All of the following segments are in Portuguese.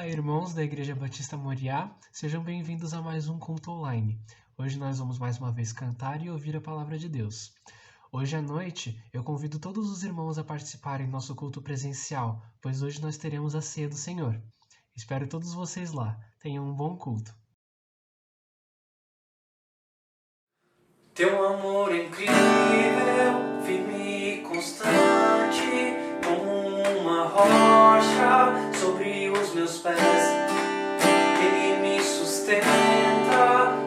Olá, irmãos da Igreja Batista Moriá, sejam bem-vindos a mais um culto online. Hoje nós vamos mais uma vez cantar e ouvir a palavra de Deus. Hoje à noite eu convido todos os irmãos a participarem do nosso culto presencial, pois hoje nós teremos a ceia do Senhor. Espero todos vocês lá. Tenham um bom culto. Teu amor é incrível, firme e constante, como uma rocha sobre os meus pés. Ele me sustenta,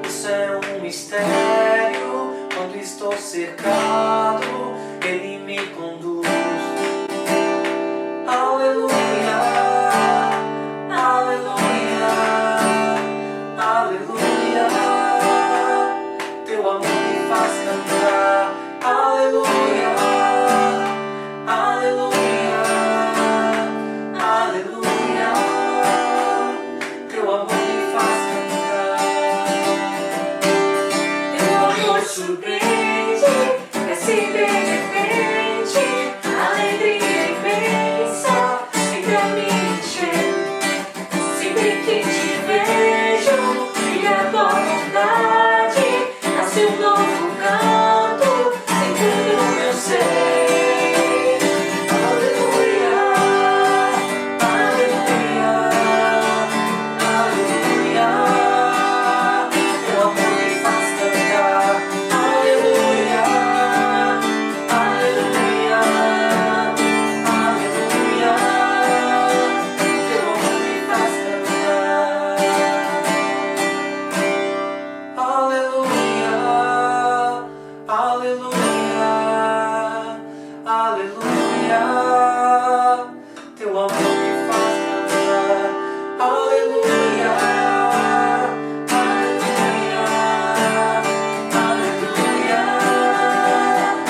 isso é um mistério. Quando estou cercado, Ele me conduz. Aleluia, aleluia, aleluia. Teu amor me faz cantar. Aleluia, aleluia, aleluia. Teu amor me faz cantar. Teu amor surpreende, desce de repente, alegria imensa sempre a me encher. Sempre que te vejo, brilha tua bondade, nasce um novo canto dentro do meu ser. Aleluia, aleluia, aleluia. Teu amor me faz cantar. Aleluia, aleluia, aleluia. Teu amor me faz cantar. Aleluia, aleluia, aleluia. Teu amor me faz cantar. Aleluia, aleluia, aleluia.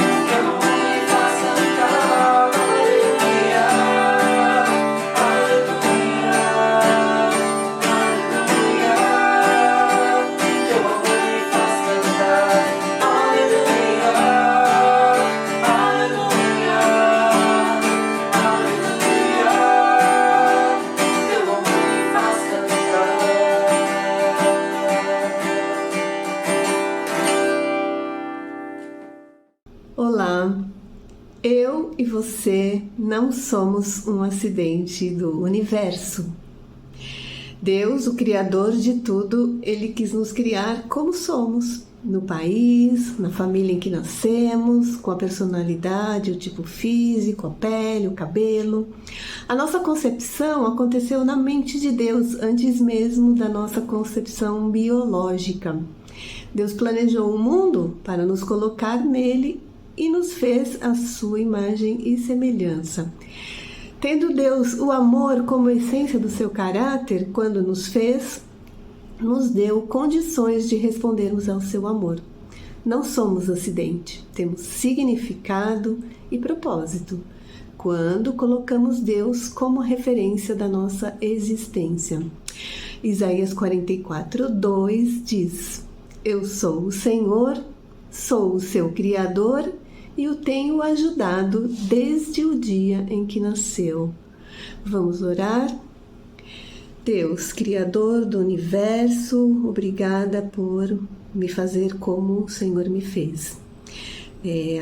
Teu amor me faz cantar. Aleluia, aleluia, aleluia. Teu amor me faz cantar. Aleluia, aleluia, aleluia. Teu amor me faz cantar. Olá, eu e você não somos um acidente do universo. Deus, o Criador de tudo, Ele quis nos criar como somos, no país, na família em que nascemos, com a personalidade, o tipo físico, a pele, o cabelo. A nossa concepção aconteceu na mente de Deus antes mesmo da nossa concepção biológica. Deus planejou o mundo para nos colocar nele e nos fez a sua imagem e semelhança. Tendo Deus o amor como essência do seu caráter, quando nos fez, nos deu condições de respondermos ao seu amor. Não somos acidente, temos significado e propósito quando colocamos Deus como referência da nossa existência. Isaías 44:2 diz: Eu sou o Senhor, sou o seu Criador e o tenho ajudado desde o dia em que nasceu. Vamos orar? Deus, Criador do Universo, obrigada por me fazer como o Senhor me fez.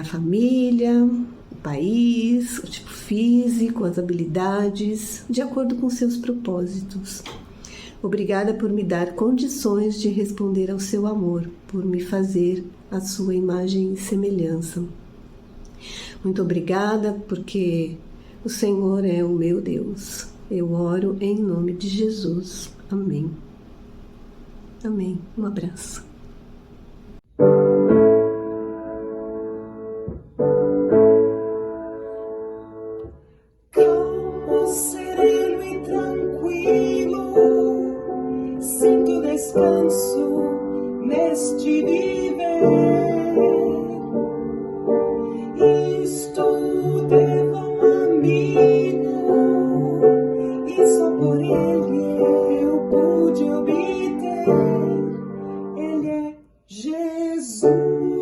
A família, o país, o tipo físico, as habilidades, de acordo com seus propósitos. Obrigada por me dar condições de responder ao seu amor, por me fazer a sua imagem e semelhança. Muito obrigada porque o Senhor é o meu Deus. Eu oro em nome de Jesus. Amém. Amém. Um abraço. Calmo, sereno e tranquilo, sinto descanso neste viver. Isto deva um amigo, e só por ele eu pude obter. Ele é Jesus.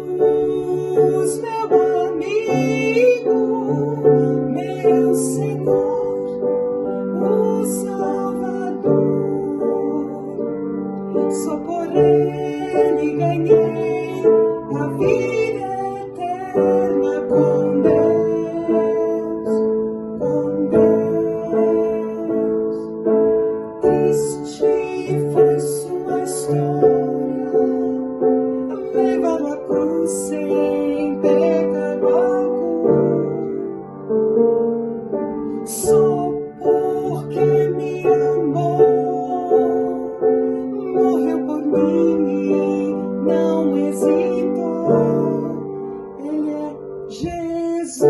só porque me amou, morreu por mim e não hesitou. Ele é Jesus,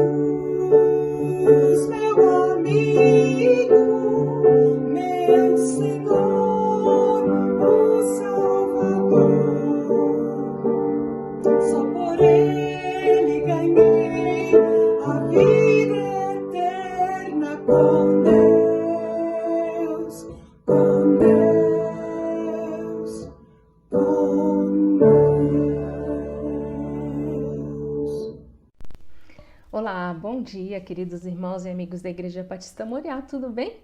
meu amigo, meu Senhor, o Salvador. Só por Ele ganhei a vida eterna com Deus, com Deus, com Deus. Olá, bom dia, queridos irmãos e amigos da Igreja Batista Moriá, tudo bem?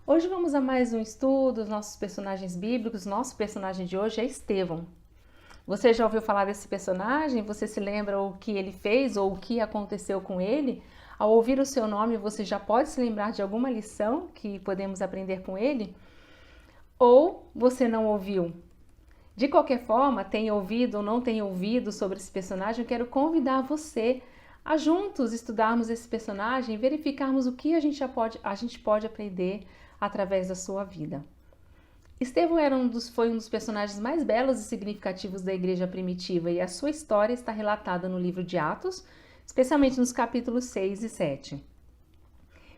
Hoje vamos a mais um estudo dos nossos personagens bíblicos. Nosso personagem de hoje é Estevão. Você já ouviu falar desse personagem? Você se lembra o que ele fez ou o que aconteceu com ele? Ao ouvir o seu nome, você já pode se lembrar de alguma lição que podemos aprender com ele? Ou você não ouviu? De qualquer forma, tenha ouvido ou não tenha ouvido sobre esse personagem, eu quero convidar você a juntos estudarmos esse personagem e verificarmos o que a gente pode aprender através da sua vida. Estevão foi um dos personagens mais belos e significativos da igreja primitiva e a sua história está relatada no livro de Atos, especialmente nos capítulos 6 e 7.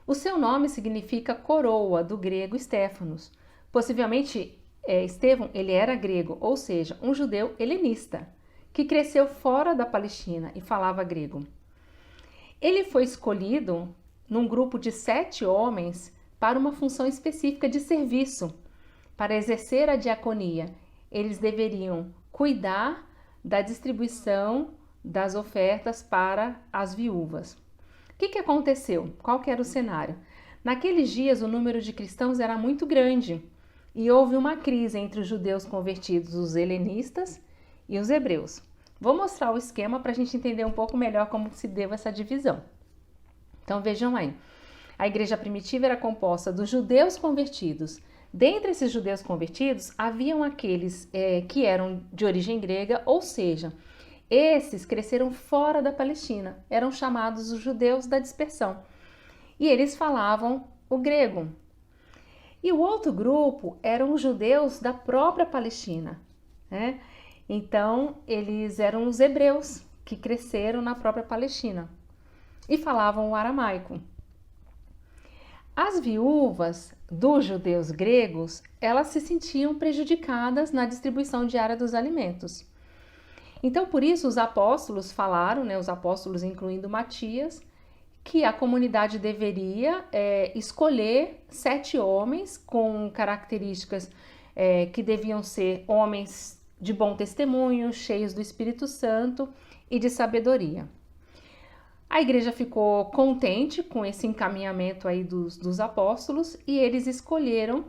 O seu nome significa coroa, do grego Stéfanos. Possivelmente, Estevão ele era grego, ou seja, um judeu helenista, que cresceu fora da Palestina e falava grego. Ele foi escolhido num grupo de 7 homens para uma função específica de serviço. Para exercer a diaconia, eles deveriam cuidar da distribuição das ofertas para as viúvas. O que aconteceu? Qual que era o cenário? Naqueles dias, o número de cristãos era muito grande e houve uma crise entre os judeus convertidos, os helenistas e os hebreus. Vou mostrar o esquema para a gente entender um pouco melhor como se deu essa divisão. Então vejam aí, a igreja primitiva era composta dos judeus convertidos. Dentre esses judeus convertidos, haviam aqueles que eram de origem grega, ou seja, esses cresceram fora da Palestina, eram chamados os judeus da dispersão. E eles falavam o grego. E o outro grupo eram os judeus da própria Palestina, né? Então, eles eram os hebreus que cresceram na própria Palestina e falavam o aramaico. As viúvas dos judeus gregos, elas se sentiam prejudicadas na distribuição diária dos alimentos. Então, por isso, os apóstolos falaram, os apóstolos incluindo Matias, que a comunidade deveria escolher 7 homens com características que deviam ser homens de bom testemunho, cheios do Espírito Santo e de sabedoria. A igreja ficou contente com esse encaminhamento aí dos apóstolos e eles escolheram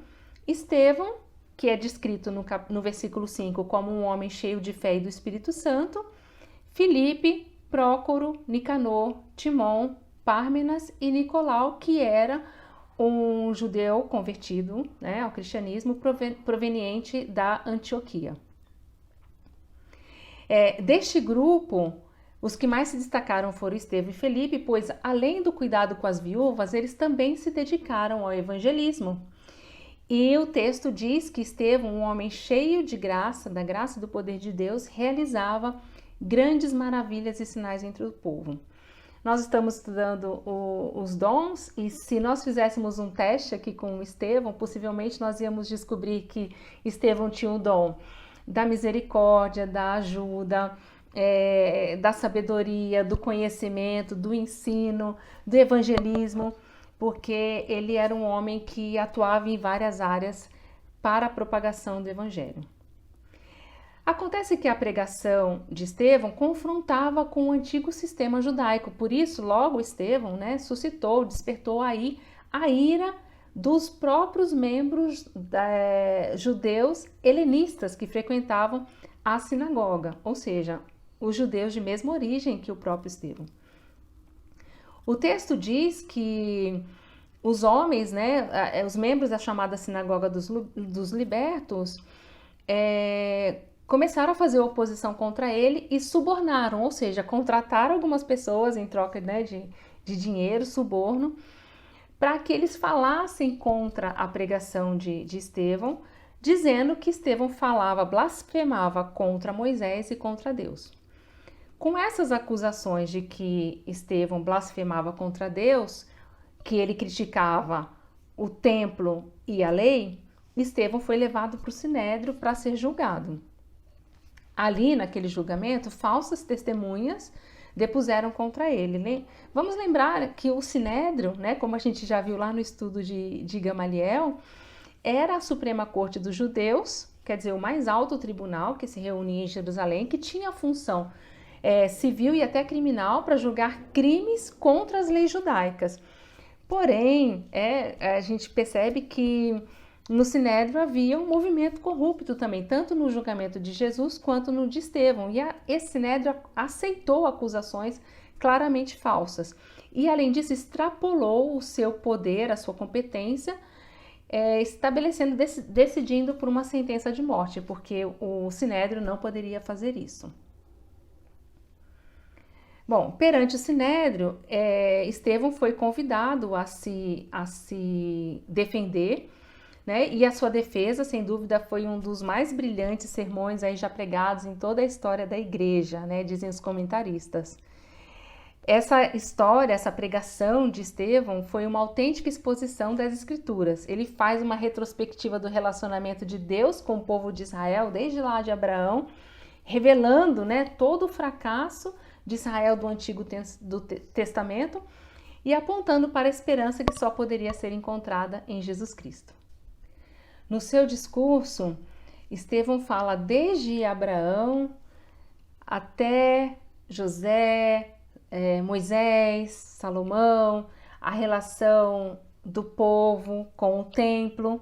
Estevão, que é descrito no versículo 5 como um homem cheio de fé e do Espírito Santo, Filipe, Prócoro, Nicanor, Timon, Pármenas e Nicolau, que era um judeu convertido ao cristianismo proveniente da Antioquia. Deste grupo, os que mais se destacaram foram Estevão e Felipe, pois além do cuidado com as viúvas, eles também se dedicaram ao evangelismo. E o texto diz que Estevão, um homem cheio de graça, da graça e do poder de Deus, realizava grandes maravilhas e sinais entre o povo. Nós estamos estudando os dons e se nós fizéssemos um teste aqui com Estevão, possivelmente nós íamos descobrir que Estevão tinha o dom da misericórdia, da ajuda, da sabedoria, do conhecimento, do ensino, do evangelismo, porque ele era um homem que atuava em várias áreas para a propagação do evangelho. Acontece que a pregação de Estevão confrontava com o antigo sistema judaico, por isso logo Estevão despertou aí a ira dos próprios membros judeus helenistas que frequentavam a sinagoga, ou seja, os judeus de mesma origem que o próprio Estevão. O texto diz que os homens, os membros da chamada sinagoga dos libertos, começaram a fazer oposição contra ele e subornaram, ou seja, contrataram algumas pessoas em troca de dinheiro, suborno, para que eles falassem contra a pregação de Estevão, dizendo que Estevão blasfemava contra Moisés e contra Deus. Com essas acusações de que Estevão blasfemava contra Deus, que ele criticava o templo e a lei, Estevão foi levado para o Sinédrio para ser julgado. Ali, naquele julgamento, falsas testemunhas depuseram contra ele, né? Vamos lembrar que o Sinédrio, né, como a gente já viu lá no estudo de Gamaliel, era a Suprema Corte dos Judeus, quer dizer, o mais alto tribunal que se reunia em Jerusalém, que tinha a função civil e até criminal para julgar crimes contra as leis judaicas. Porém, a gente percebe que no Sinédrio havia um movimento corrupto também, tanto no julgamento de Jesus quanto no de Estevão. E esse Sinédrio aceitou acusações claramente falsas. E, além disso, extrapolou o seu poder, a sua competência, decidindo por uma sentença de morte, porque o Sinédrio não poderia fazer isso. Bom, perante o Sinédrio, Estevão foi convidado a se defender, né? E a sua defesa, sem dúvida, foi um dos mais brilhantes sermões aí já pregados em toda a história da igreja, né? Dizem os comentaristas. Essa história, essa pregação de Estevão foi uma autêntica exposição das Escrituras. Ele faz uma retrospectiva do relacionamento de Deus com o povo de Israel, desde lá de Abraão, revelando, né, todo o fracasso de Israel do Antigo Testamento e apontando para a esperança que só poderia ser encontrada em Jesus Cristo. No seu discurso, Estevão fala desde Abraão até José, Moisés, Salomão, a relação do povo com o templo,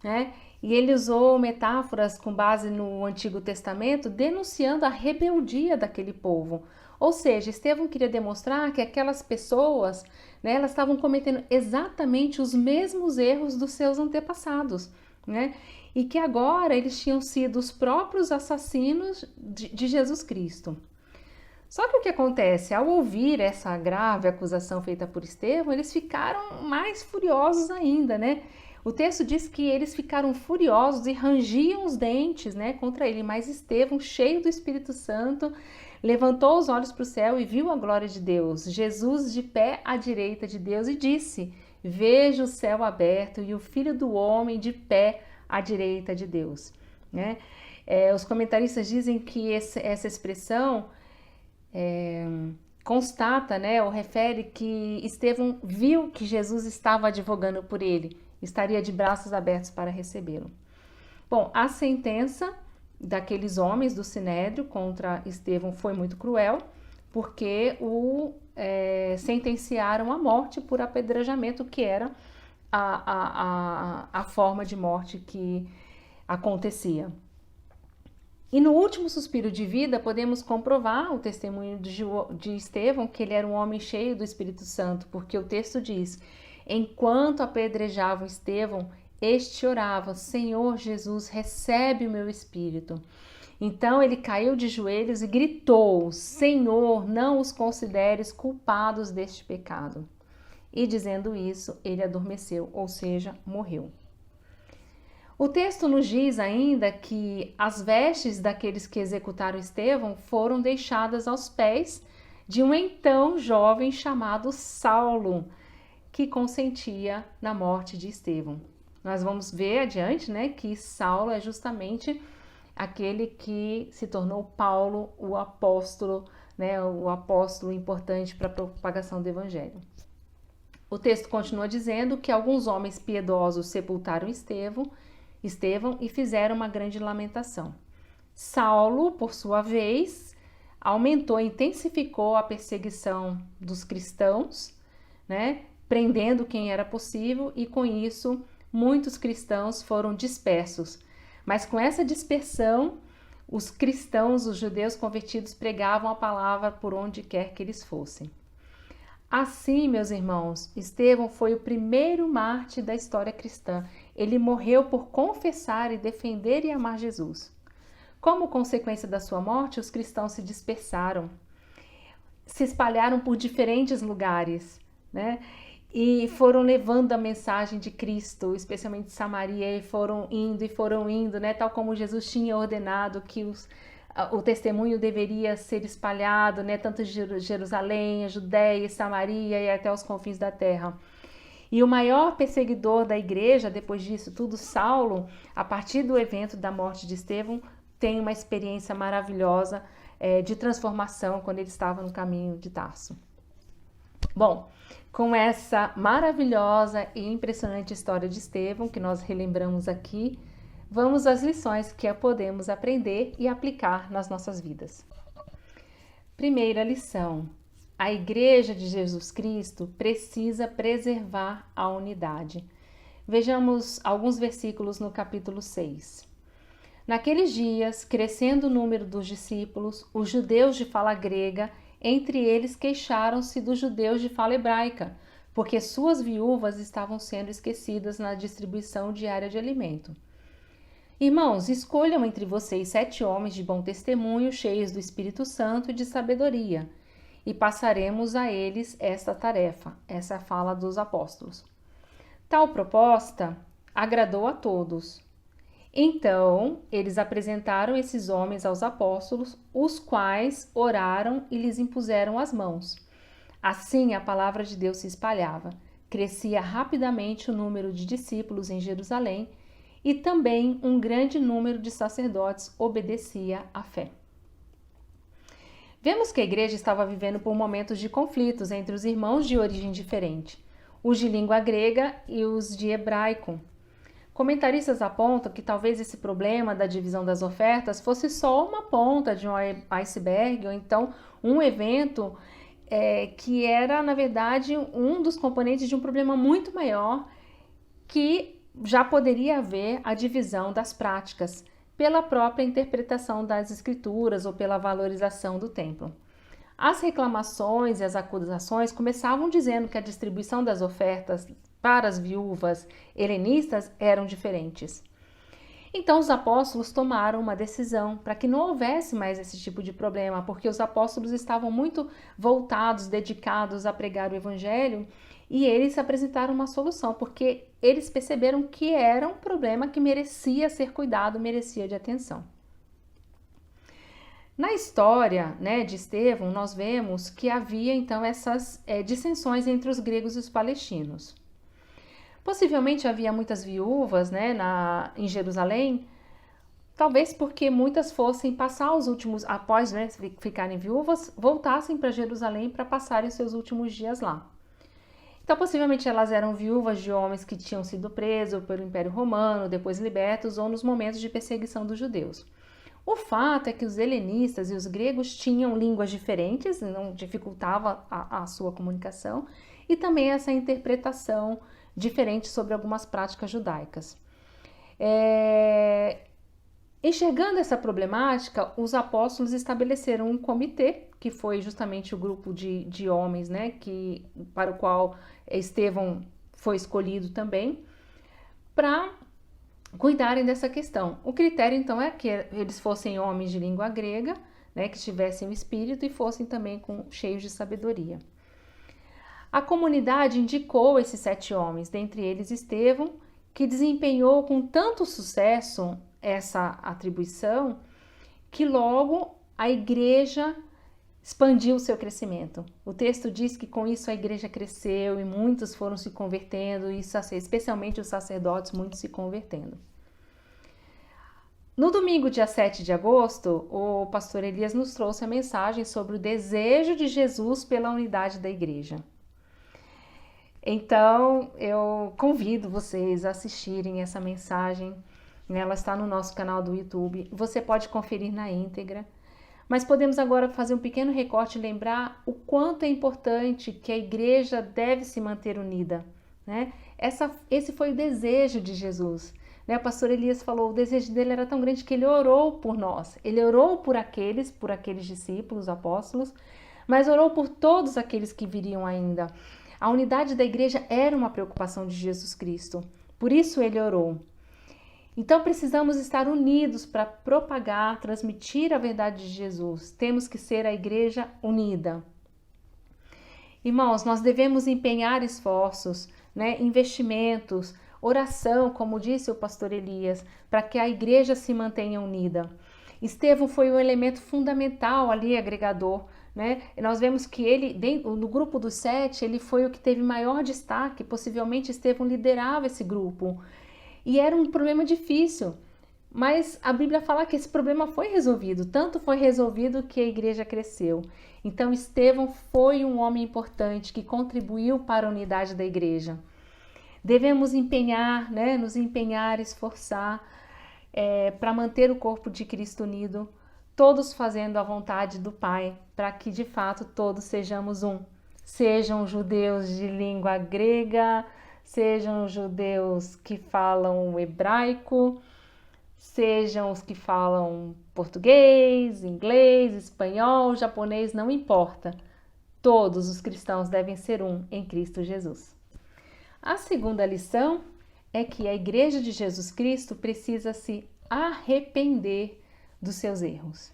né? E ele usou metáforas com base no Antigo Testamento, denunciando a rebeldia daquele povo. Ou seja, Estevão queria demonstrar que aquelas pessoas, né, elas estavam cometendo exatamente os mesmos erros dos seus antepassados, né? E que agora eles tinham sido os próprios assassinos de Jesus Cristo. Só que o que acontece? Ao ouvir essa grave acusação feita por Estevão, eles ficaram mais furiosos ainda, né? O texto diz que eles ficaram furiosos e rangiam os dentes, né, contra ele. Mas Estevão, cheio do Espírito Santo, levantou os olhos para o céu e viu a glória de Deus, Jesus de pé à direita de Deus, e disse: vejo o céu aberto e o Filho do Homem de pé à direita de Deus, né? Os comentaristas dizem que essa expressão constata, né, ou refere que Estevão viu que Jesus estava advogando por ele, estaria de braços abertos para recebê-lo. Bom, a sentença daqueles homens do Sinédrio contra Estevão foi muito cruel, porque o sentenciaram à morte por apedrejamento, que era a forma de morte que acontecia. E no último suspiro de vida, podemos comprovar o testemunho de Estevão, que ele era um homem cheio do Espírito Santo, porque o texto diz: enquanto apedrejavam Estevão, este orava: Senhor Jesus, recebe o meu espírito. Então ele caiu de joelhos e gritou: Senhor, não os consideres culpados deste pecado. E dizendo isso, ele adormeceu, ou seja, morreu. O texto nos diz ainda que as vestes daqueles que executaram Estevão foram deixadas aos pés de um então jovem chamado Saulo, que consentia na morte de Estevão. Nós vamos ver adiante, né, que Saulo é justamente aquele que se tornou Paulo, o apóstolo, né, o apóstolo importante para a propagação do evangelho. O texto continua dizendo que alguns homens piedosos sepultaram Estevão e fizeram uma grande lamentação. Saulo, por sua vez, aumentou, intensificou a perseguição dos cristãos, né, prendendo quem era possível, e com isso muitos cristãos foram dispersos. Mas com essa dispersão, os cristãos, os judeus convertidos, pregavam a palavra por onde quer que eles fossem. Assim, meus irmãos, Estevão foi o primeiro mártir da história cristã. Ele morreu por confessar e defender e amar Jesus. Como consequência da sua morte, os cristãos se dispersaram, se espalharam por diferentes lugares, né? e foram levando a mensagem de Cristo, especialmente de Samaria, e foram indo, né? Tal como Jesus tinha ordenado que o testemunho deveria ser espalhado, né? Tanto em Jerusalém, a Judéia, Samaria e até os confins da terra. E o maior perseguidor da igreja, depois disso tudo, Saulo, a partir do evento da morte de Estevão, tem uma experiência maravilhosa de transformação quando ele estava no caminho de Tarso. Bom, com essa maravilhosa e impressionante história de Estevão, que nós relembramos aqui, vamos às lições que podemos aprender e aplicar nas nossas vidas. Primeira lição: a Igreja de Jesus Cristo precisa preservar a unidade. Vejamos alguns versículos no capítulo 6. Naqueles dias, crescendo o número dos discípulos, os judeus de fala grega, entre eles queixaram-se dos judeus de fala hebraica, porque suas viúvas estavam sendo esquecidas na distribuição diária de alimento. Irmãos, escolham entre vocês 7 homens de bom testemunho, cheios do Espírito Santo e de sabedoria, e passaremos a eles esta tarefa. Essa é a fala dos apóstolos. Tal proposta agradou a todos. Então, eles apresentaram esses homens aos apóstolos, os quais oraram e lhes impuseram as mãos. Assim, a palavra de Deus se espalhava. Crescia rapidamente o número de discípulos em Jerusalém e também um grande número de sacerdotes obedecia à fé. Vemos que a igreja estava vivendo por momentos de conflitos entre os irmãos de origem diferente, os de língua grega e os de hebraico. Comentaristas apontam que talvez esse problema da divisão das ofertas fosse só uma ponta de um iceberg, ou então um evento que era, na verdade, um dos componentes de um problema muito maior, que já poderia haver a divisão das práticas pela própria interpretação das escrituras ou pela valorização do templo. As reclamações e as acusações começavam dizendo que a distribuição das ofertas para as viúvas helenistas eram diferentes. Então os apóstolos tomaram uma decisão para que não houvesse mais esse tipo de problema, porque os apóstolos estavam muito voltados, dedicados a pregar o evangelho, e eles apresentaram uma solução, porque eles perceberam que era um problema que merecia ser cuidado, merecia de atenção. Na história, né, de Estevão, nós vemos que havia então essas dissensões entre os gregos e os palestinos. Possivelmente havia muitas viúvas, né, em Jerusalém, talvez porque muitas fossem passar os últimos, após, né, ficarem viúvas, voltassem para Jerusalém para passarem os seus últimos dias lá. Então, possivelmente elas eram viúvas de homens que tinham sido presos pelo Império Romano, depois libertos, ou nos momentos de perseguição dos judeus. O fato é que os helenistas e os gregos tinham línguas diferentes, não dificultava a sua comunicação, e também essa interpretação diferente sobre algumas práticas judaicas. Enxergando essa problemática, os apóstolos estabeleceram um comitê, que foi justamente o grupo de homens, né, para o qual Estevão foi escolhido também, para cuidarem dessa questão. O critério, então, é que eles fossem homens de língua grega, né, que tivessem o espírito e fossem também cheios de sabedoria. A comunidade indicou esses 7 homens, dentre eles Estevão, que desempenhou com tanto sucesso essa atribuição, que logo a igreja expandiu o seu crescimento. O texto diz que com isso a igreja cresceu e muitos foram se convertendo, e especialmente os sacerdotes, muitos se convertendo. No domingo, dia 7 de agosto, o pastor Elias nos trouxe a mensagem sobre o desejo de Jesus pela unidade da igreja. Então, eu convido vocês a assistirem essa mensagem. Ela está no nosso canal do YouTube. Você pode conferir na íntegra. Mas podemos agora fazer um pequeno recorte e lembrar o quanto é importante que a igreja deve se manter unida, né? Esse foi o desejo de Jesus, né? O pastor Elias falou, o desejo dele era tão grande que ele orou por nós. Ele orou por aqueles discípulos, apóstolos, mas orou por todos aqueles que viriam ainda. A unidade da igreja era uma preocupação de Jesus Cristo, por isso ele orou. Então precisamos estar unidos para propagar, transmitir a verdade de Jesus. Temos que ser a igreja unida. Irmãos, nós devemos empenhar esforços, né, investimentos, oração, como disse o pastor Elias, para que a igreja se mantenha unida. Estevão foi um elemento fundamental ali, agregador, né? Nós vemos que ele, no grupo dos 7, ele foi o que teve maior destaque, possivelmente Estevão liderava esse grupo. E era um problema difícil, mas a Bíblia fala que esse problema foi resolvido, tanto foi resolvido que a igreja cresceu. Então Estevão foi um homem importante que contribuiu para a unidade da igreja. Devemos empenhar, né, nos empenhar, esforçar para manter o corpo de Cristo unido, todos fazendo a vontade do Pai, para que de fato todos sejamos um. Sejam judeus de língua grega, sejam judeus que falam hebraico, sejam os que falam português, inglês, espanhol, japonês, não importa. Todos os cristãos devem ser um em Cristo Jesus. A segunda lição é que a Igreja de Jesus Cristo precisa se arrepender dos seus erros.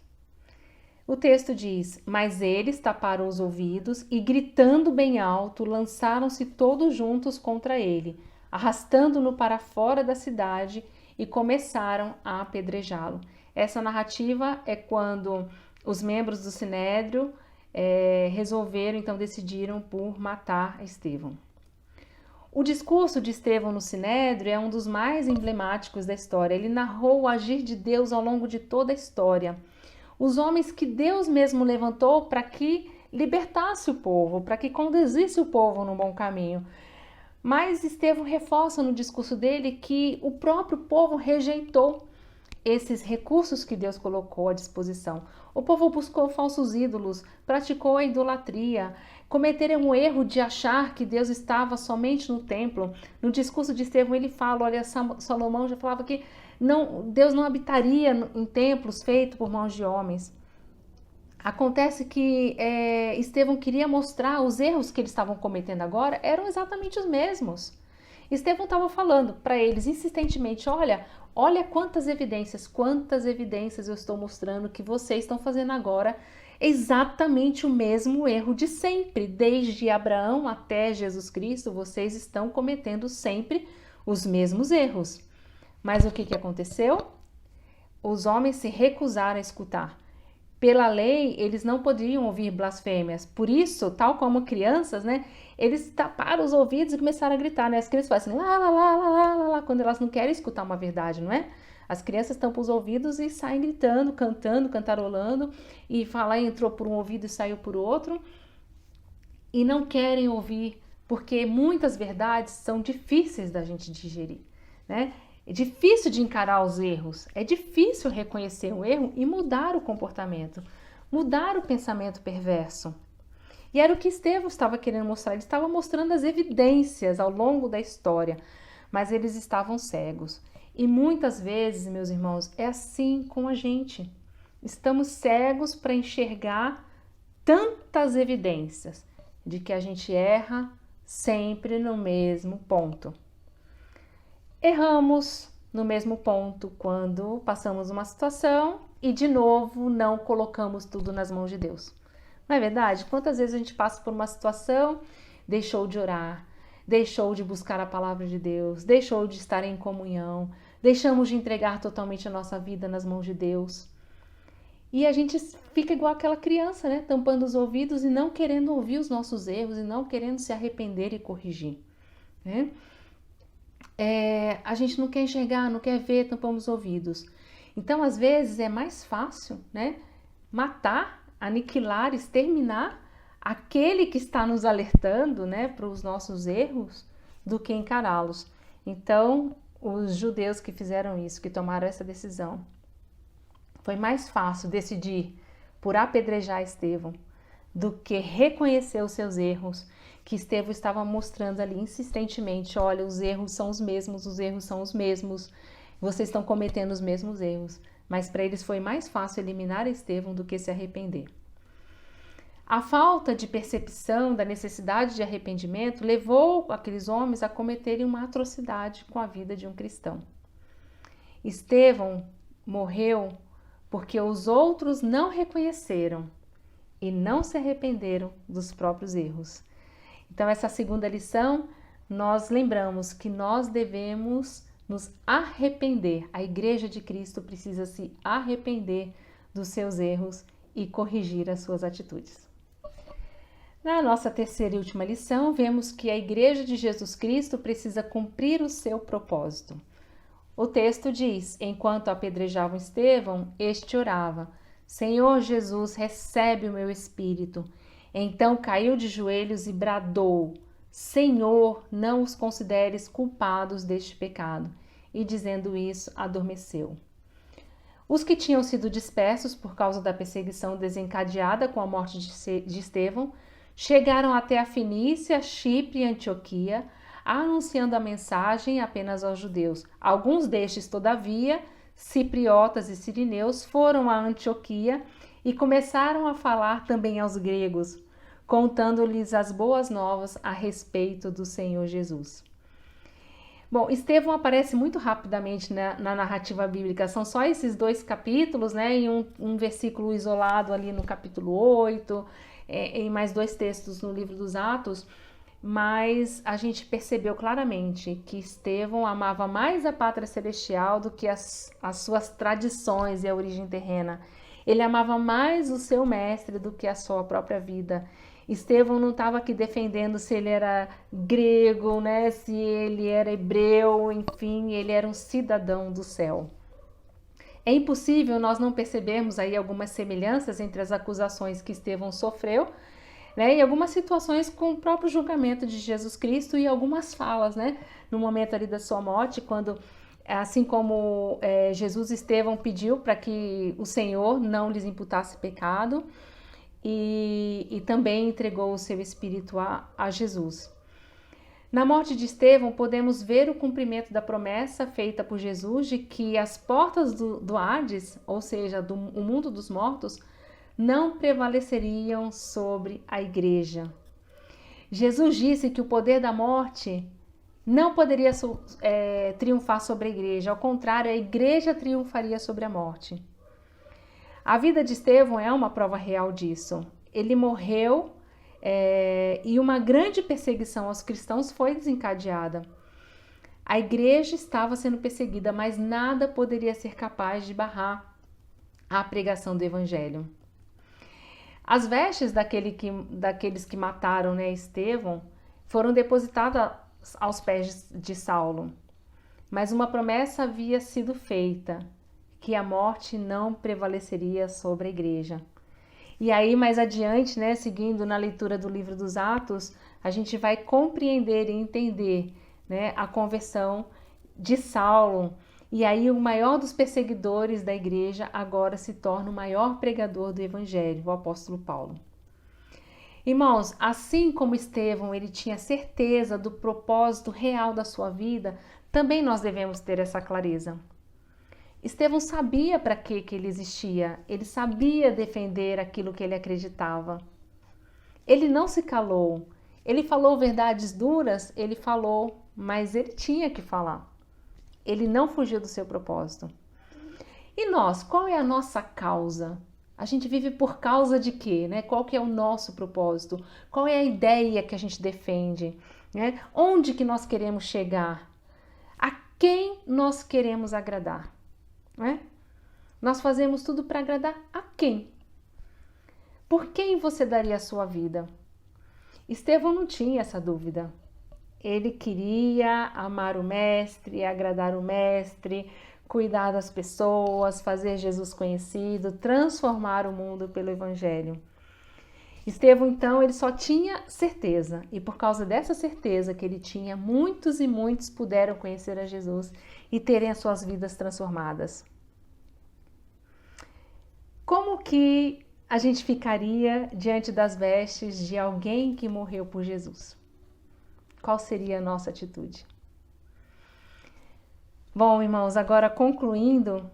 O texto diz: mas eles taparam os ouvidos e, gritando bem alto, lançaram-se todos juntos contra ele, arrastando-no para fora da cidade e começaram a apedrejá-lo. Essa narrativa é quando os membros do Sinédrio decidiram por matar Estevão. O discurso de Estevão no Sinédrio é um dos mais emblemáticos da história. Ele narrou o agir de Deus ao longo de toda a história. Os homens que Deus mesmo levantou para que libertasse o povo, para que conduzisse o povo no bom caminho. Mas Estevão reforça no discurso dele que o próprio povo rejeitou esses recursos que Deus colocou à disposição. O povo buscou falsos ídolos, praticou a idolatria, cometeram o erro de achar que Deus estava somente no templo. No discurso de Estevão ele fala, olha, Salomão já falava que Deus não habitaria em templos feitos por mãos de homens. Acontece que Estevão queria mostrar os erros que eles estavam cometendo agora eram exatamente os mesmos. Estevão estava falando para eles insistentemente, olha quantas evidências eu estou mostrando que vocês estão fazendo agora exatamente o mesmo erro de sempre. Desde Abraão até Jesus Cristo, vocês estão cometendo sempre os mesmos erros. Mas o que aconteceu? Os homens se recusaram a escutar. Pela lei, eles não podiam ouvir blasfêmias. Por isso, tal como crianças, né, eles taparam os ouvidos e começaram a gritar, né? As crianças fazem assim, lá, lá, lá, lá, lá, lá, lá, quando elas não querem escutar uma verdade, não é? As crianças tampam os ouvidos e saem gritando, cantando, cantarolando, e falar entrou por um ouvido e saiu por outro, e não querem ouvir, porque muitas verdades são difíceis da gente digerir, né? É difícil de encarar os erros, é difícil reconhecer o erro e mudar o comportamento, mudar o pensamento perverso. E era o que Estevão estava querendo mostrar, ele estava mostrando as evidências ao longo da história, mas eles estavam cegos. E muitas vezes, meus irmãos, é assim com a gente. Estamos cegos para enxergar tantas evidências de que a gente erra sempre no mesmo ponto. Erramos no mesmo ponto quando passamos uma situação e, de novo, não colocamos tudo nas mãos de Deus. Não é verdade? Quantas vezes a gente passa por uma situação, deixou de orar, deixou de buscar a palavra de Deus, deixou de estar em comunhão, deixamos de entregar totalmente a nossa vida nas mãos de Deus. E a gente fica igual aquela criança, né? Tampando os ouvidos e não querendo ouvir os nossos erros e não querendo se arrepender e corrigir, né? A gente não quer enxergar, não quer ver, tampamos os ouvidos. Então, às vezes, é mais fácil, né, matar, aniquilar, exterminar aquele que está nos alertando, né, para os nossos erros, do que encará-los. Então, os judeus que fizeram isso, que tomaram essa decisão, foi mais fácil decidir por apedrejar Estevão do que reconhecer os seus erros, que Estevão estava mostrando ali insistentemente, olha, os erros são os mesmos, vocês estão cometendo os mesmos erros. Mas para eles foi mais fácil eliminar Estevão do que se arrepender. A falta de percepção da necessidade de arrependimento levou aqueles homens a cometerem uma atrocidade com a vida de um cristão. Estevão morreu porque os outros não reconheceram e não se arrependeram dos próprios erros. Então, essa segunda lição, nós lembramos que nós devemos nos arrepender. A Igreja de Cristo precisa se arrepender dos seus erros e corrigir as suas atitudes. Na nossa terceira e última lição, vemos que a Igreja de Jesus Cristo precisa cumprir o seu propósito. O texto diz: enquanto apedrejavam Estevão, este orava: Senhor Jesus, recebe o meu espírito. Então caiu de joelhos e bradou: Senhor, não os consideres culpados deste pecado. E dizendo isso, adormeceu. Os que tinham sido dispersos por causa da perseguição desencadeada com a morte de Estevão chegaram até a Fenícia, Chipre e Antioquia, anunciando a mensagem apenas aos judeus. Alguns destes, todavia, cipriotas e sirineus, foram a Antioquia e começaram a falar também aos gregos, contando-lhes as boas novas a respeito do Senhor Jesus. Bom, Estevão aparece muito rapidamente na narrativa bíblica. São só esses 2 capítulos, né? E um versículo isolado ali no capítulo 8, e mais 2 textos no livro dos Atos. Mas a gente percebeu claramente que Estevão amava mais a pátria celestial do que as suas tradições e a origem terrena. Ele amava mais o seu mestre do que a sua própria vida. Estevão não estava aqui defendendo se ele era grego, né, se ele era hebreu, enfim, ele era um cidadão do céu. É impossível nós não percebermos aí algumas semelhanças entre as acusações que Estevão sofreu, né, e algumas situações com o próprio julgamento de Jesus Cristo e algumas falas, né, no momento ali da sua morte, quando, assim como Jesus, Estevão pediu para que o Senhor não lhes imputasse pecado, e também entregou o seu espírito a Jesus. Na morte de Estevão, podemos ver o cumprimento da promessa feita por Jesus de que as portas do Hades, ou seja, o mundo dos mortos, não prevaleceriam sobre a igreja. Jesus disse que o poder da morte não poderia triunfar sobre a igreja, ao contrário, a igreja triunfaria sobre a morte. A vida de Estevão é uma prova real disso. Ele morreu e uma grande perseguição aos cristãos foi desencadeada. A igreja estava sendo perseguida, mas nada poderia ser capaz de barrar a pregação do evangelho. As vestes daqueles que mataram, né, Estevão foram depositadas aos pés de Saulo, mas uma promessa havia sido feita, que a morte não prevaleceria sobre a igreja. E aí, mais adiante, né, seguindo na leitura do livro dos Atos, a gente vai compreender e entender, né, a conversão de Saulo. E aí, o maior dos perseguidores da igreja agora se torna o maior pregador do evangelho, o apóstolo Paulo. Irmãos, assim como Estevão, ele tinha certeza do propósito real da sua vida, também nós devemos ter essa clareza. Estevão sabia para que ele existia, ele sabia defender aquilo que ele acreditava. Ele não se calou, ele falou verdades duras, ele falou, mas ele tinha que falar. Ele não fugiu do seu propósito. E nós, qual é a nossa causa? A gente vive por causa de quê, né? Qual que é o nosso propósito? Qual é a ideia que a gente defende? Né? Onde que nós queremos chegar? A quem nós queremos agradar? Né? Nós fazemos tudo para agradar a quem? Por quem você daria a sua vida? Estevão não tinha essa dúvida. Ele queria amar o mestre, agradar o mestre, cuidar das pessoas, fazer Jesus conhecido, transformar o mundo pelo evangelho. Estevão, então, ele só tinha certeza, e por causa dessa certeza que ele tinha, muitos e muitos puderam conhecer a Jesus e terem as suas vidas transformadas. Como que a gente ficaria diante das vestes de alguém que morreu por Jesus? Qual seria a nossa atitude? Bom, irmãos, agora concluindo,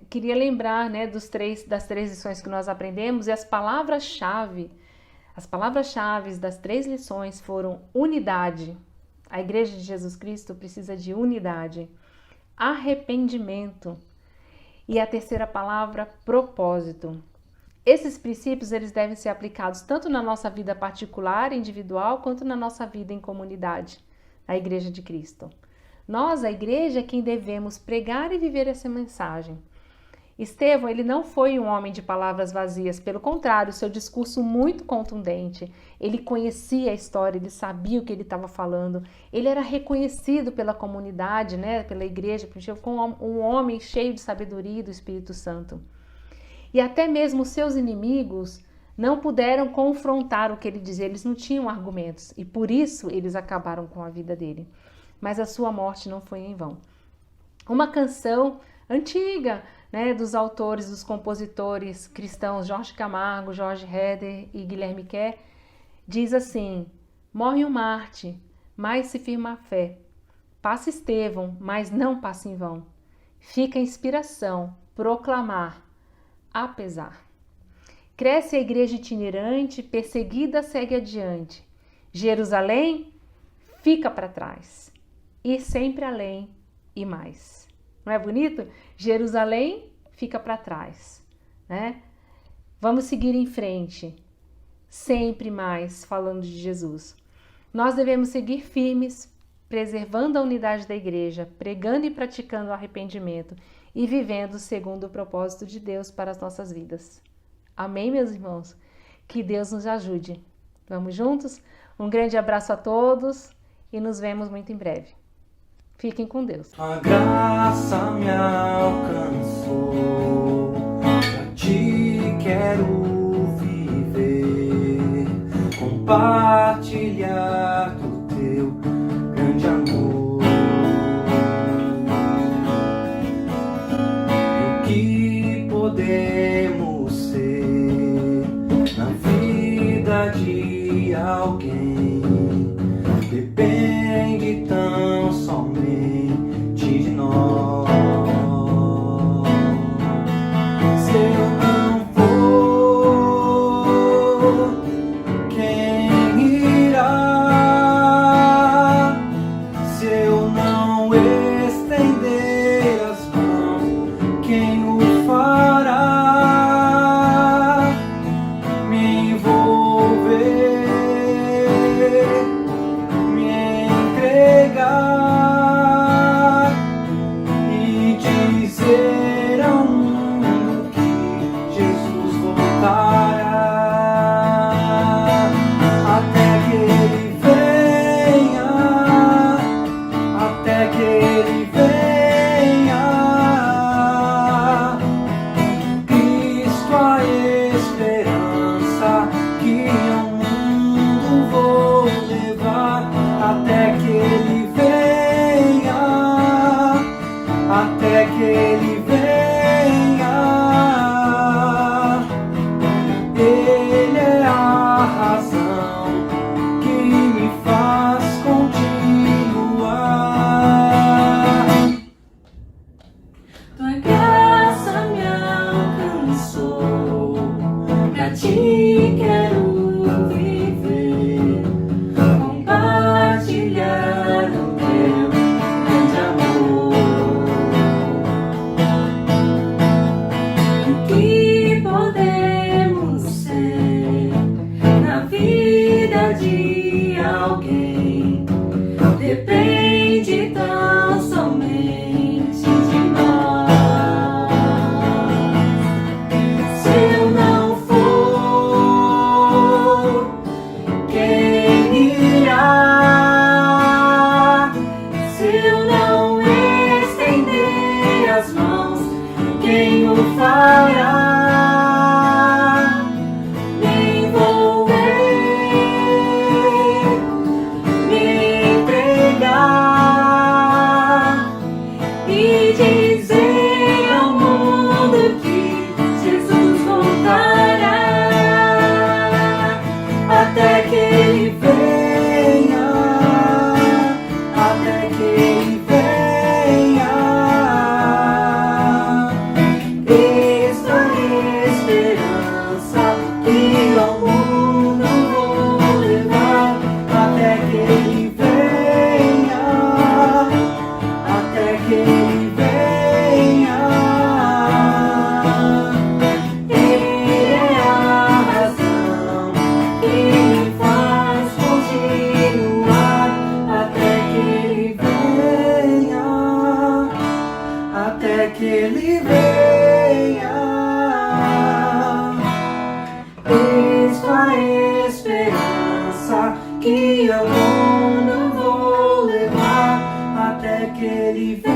queria lembrar, né, das três lições que nós aprendemos, e as palavras-chave das 3 lições foram unidade. A Igreja de Jesus Cristo precisa de unidade, arrependimento, e a terceira palavra, propósito. Esses princípios eles devem ser aplicados tanto na nossa vida particular, individual, quanto na nossa vida em comunidade, a Igreja de Cristo. Nós, a Igreja, é quem devemos pregar e viver essa mensagem. Estevão, ele não foi um homem de palavras vazias, pelo contrário, seu discurso muito contundente. Ele conhecia a história, ele sabia o que ele estava falando, ele era reconhecido pela comunidade, né, pela igreja, como um homem cheio de sabedoria do Espírito Santo. E até mesmo os seus inimigos não puderam confrontar o que ele dizia, eles não tinham argumentos, e por isso eles acabaram com a vida dele. Mas a sua morte não foi em vão. Uma canção antiga, né, dos autores, dos compositores cristãos Jorge Camargo, Jorge Heder e Guilherme Kerr, diz assim: morre um Marte, mas se firma a fé. Passa Estevão, mas não passa em vão. Fica a inspiração, proclamar, apesar. Cresce a igreja itinerante, perseguida segue adiante. Jerusalém fica para trás. E sempre além e mais. Não é bonito? Jerusalém fica para trás, né? Vamos seguir em frente, sempre mais falando de Jesus. Nós devemos seguir firmes, preservando a unidade da igreja, pregando e praticando o arrependimento e vivendo segundo o propósito de Deus para as nossas vidas. Amém, meus irmãos? Que Deus nos ajude. Vamos juntos? Um grande abraço a todos e nos vemos muito em breve. Fiquem com Deus. A graça me alcançou, pra ti quero viver, compartilhar do teu grande amor. E o que podemos ser na vida de alguém depende tão somente de nós. Se eu não for, quem irá? Se eu não estender as mãos, quem o fará? Me envolver, e dizer ao mundo que Jesus voltará, até que ele venha, até que ele venha. Cristo a esperança que ao mundo vou levar, até que ele venha, até que ele venha. Ele é a razão que me faz continuar. Tua graça me alcançou, pra ti quero viver, compartilhar o teu grande amor. O que podemos ser na vida de alguém depende tão somente de nós. Se eu não for, quem irá? Se eu não estender as mãos, quem o fará? Me envolver, Ele veio